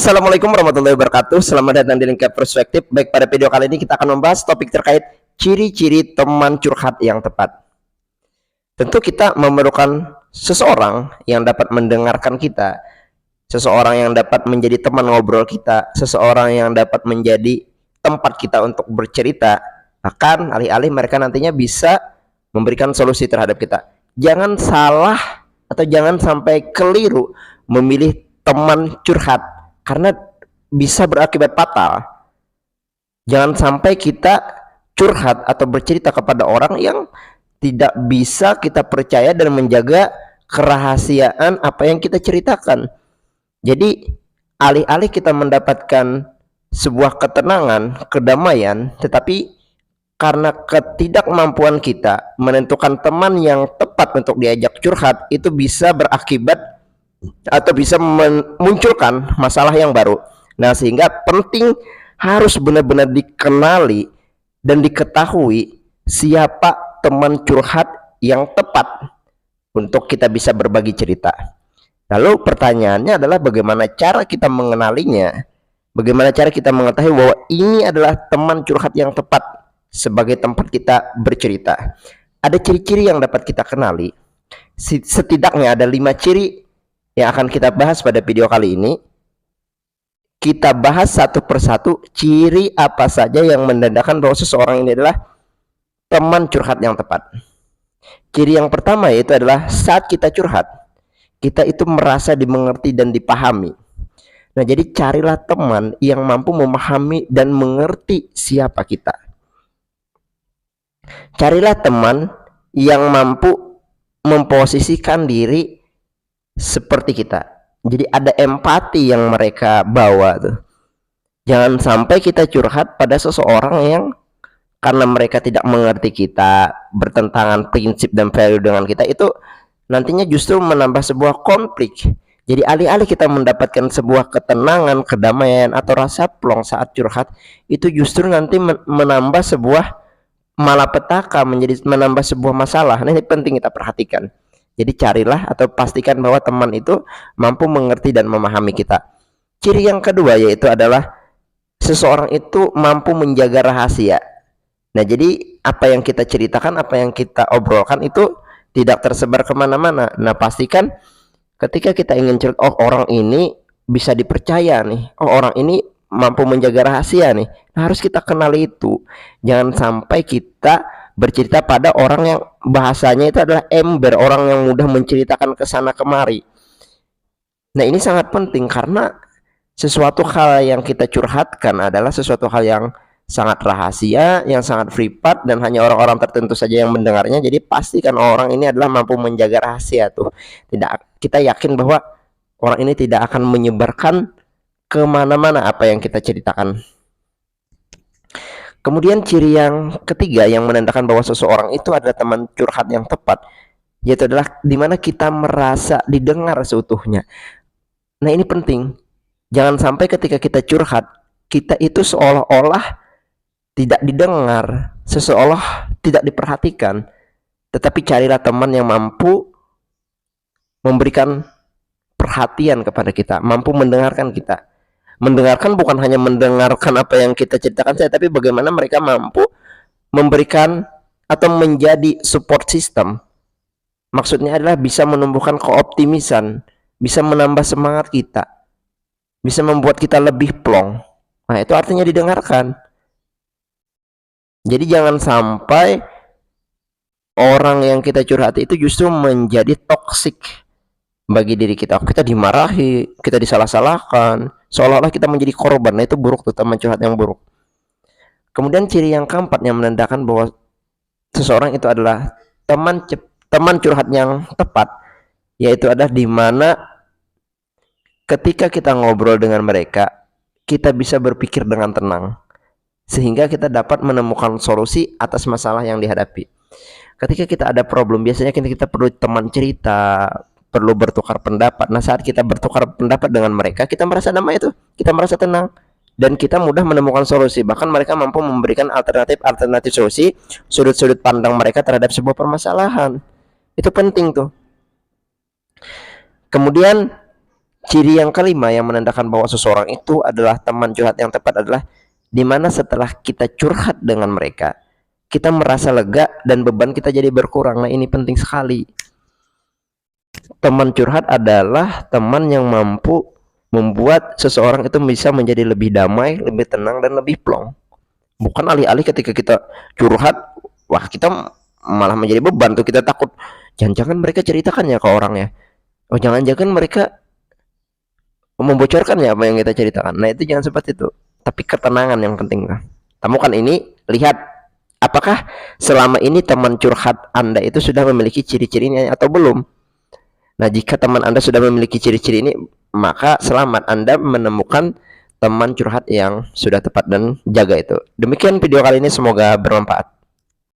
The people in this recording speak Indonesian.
Assalamualaikum warahmatullahi wabarakatuh. Selamat datang di Lingkar Perspektif. Baik, pada video kali ini kita akan membahas topik terkait ciri-ciri teman curhat yang tepat. Tentu kita memerlukan seseorang yang dapat mendengarkan kita, seseorang yang dapat menjadi teman ngobrol kita, seseorang yang dapat menjadi tempat kita untuk bercerita. Bahkan alih-alih mereka nantinya bisa memberikan solusi terhadap kita. Jangan salah atau jangan sampai keliru memilih teman curhat, karena bisa berakibat fatal. Jangan sampai kita curhat atau bercerita kepada orang yang tidak bisa kita percaya dan menjaga kerahasiaan apa yang kita ceritakan. Jadi alih-alih kita mendapatkan sebuah ketenangan, kedamaian, tetapi karena ketidakmampuan kita menentukan teman yang tepat untuk diajak curhat, itu bisa berakibat atau bisa memunculkan masalah yang baru. Nah, sehingga penting harus benar-benar dikenali dan diketahui siapa teman curhat yang tepat untuk kita bisa berbagi cerita. Lalu pertanyaannya adalah bagaimana cara kita mengenalinya? Bagaimana cara kita mengetahui bahwa ini adalah teman curhat yang tepat sebagai tempat kita bercerita? Ada ciri-ciri yang dapat kita kenali. Setidaknya ada 5 ciri yang akan kita bahas pada video kali ini. Kita bahas satu persatu ciri apa saja yang menandakan bahwa seseorang ini adalah teman curhat yang tepat. Ciri yang pertama yaitu adalah saat kita curhat, kita itu merasa dimengerti dan dipahami. Nah, jadi carilah teman yang mampu memahami dan mengerti siapa kita. Carilah teman yang mampu memposisikan diri seperti kita. Jadi ada empati yang mereka bawa tuh. Jangan sampai kita curhat pada seseorang yang karena mereka tidak mengerti kita, bertentangan prinsip dan value dengan kita, itu nantinya justru menambah sebuah konflik. Jadi alih-alih kita mendapatkan sebuah ketenangan, kedamaian atau rasa plong saat curhat, itu justru nanti menambah sebuah malapetaka, menambah sebuah masalah. Nah, ini penting kita perhatikan. Jadi carilah atau pastikan bahwa teman itu mampu mengerti dan memahami kita. Ciri yang kedua yaitu adalah seseorang itu mampu menjaga rahasia. Nah, jadi apa yang kita ceritakan, apa yang kita obrolkan itu tidak tersebar kemana-mana. Nah, pastikan ketika kita ingin cerita, oh orang ini bisa dipercaya nih, oh orang ini mampu menjaga rahasia nih. Nah, harus kita kenali itu. Jangan sampai kita bercerita pada orang yang bahasanya itu adalah ember, orang yang mudah menceritakan ke sana kemari. Nah, ini sangat penting karena sesuatu hal yang kita curhatkan adalah sesuatu hal yang sangat rahasia, yang sangat privat, dan hanya orang-orang tertentu saja yang mendengarnya. Jadi pastikan orang ini adalah mampu menjaga rahasia tuh. Tidak, kita yakin bahwa orang ini tidak akan menyebarkan kemana-mana apa yang kita ceritakan. Kemudian ciri yang ketiga yang menandakan bahwa seseorang itu adalah teman curhat yang tepat, yaitu adalah dimana kita merasa didengar seutuhnya. Nah, ini penting. Jangan sampai ketika kita curhat, kita itu seolah-olah tidak didengar, seolah tidak diperhatikan. Tetapi carilah teman yang mampu memberikan perhatian kepada kita, mampu mendengarkan kita. Mendengarkan bukan hanya mendengarkan apa yang kita ceritakan saja, tapi bagaimana mereka mampu memberikan atau menjadi support system. Maksudnya adalah bisa menumbuhkan keoptimisan, bisa menambah semangat kita, bisa membuat kita lebih plong. Nah, itu artinya didengarkan. Jadi jangan sampai orang yang kita curhati itu justru menjadi toksik bagi diri kita. Kita dimarahi, kita disalah-salahkan, seolah-olah kita menjadi korban. Nah, itu buruk tuh, teman curhat yang buruk. Kemudian ciri yang keempat yang menandakan bahwa seseorang itu adalah teman curhat yang tepat, yaitu adalah dimana ketika kita ngobrol dengan mereka, kita bisa berpikir dengan tenang, sehingga kita dapat menemukan solusi atas masalah yang dihadapi. Ketika kita ada problem, biasanya kita perlu teman cerita, perlu bertukar pendapat. Nah, saat kita bertukar pendapat dengan mereka, kita merasa damai itu, kita merasa tenang, dan kita mudah menemukan solusi. Bahkan mereka mampu memberikan alternatif solusi, sudut-sudut pandang mereka terhadap sebuah permasalahan. Itu penting tuh. Kemudian Ciri yang kelima yang menandakan bahwa seseorang itu adalah teman curhat yang tepat adalah dimana setelah kita curhat dengan mereka, kita merasa lega dan beban kita jadi berkurang. Nah, ini penting sekali. Teman curhat adalah teman yang mampu membuat seseorang itu bisa menjadi lebih damai, lebih tenang, dan lebih plong. Bukan alih-alih ketika kita curhat, wah kita malah menjadi beban tuh, kita takut jangan-jangan mereka ceritakan ya ke orang ya, oh jangan-jangan mereka membocorkan ya apa yang kita ceritakan. Nah itu jangan seperti itu, tapi ketenangan yang penting. Temukan ini, lihat apakah selama ini teman curhat Anda itu sudah memiliki ciri-ciri ini atau belum. Nah, jika teman Anda sudah memiliki ciri-ciri ini, maka selamat, Anda menemukan teman curhat yang sudah tepat dan jaga itu. Demikian video kali ini, semoga bermanfaat.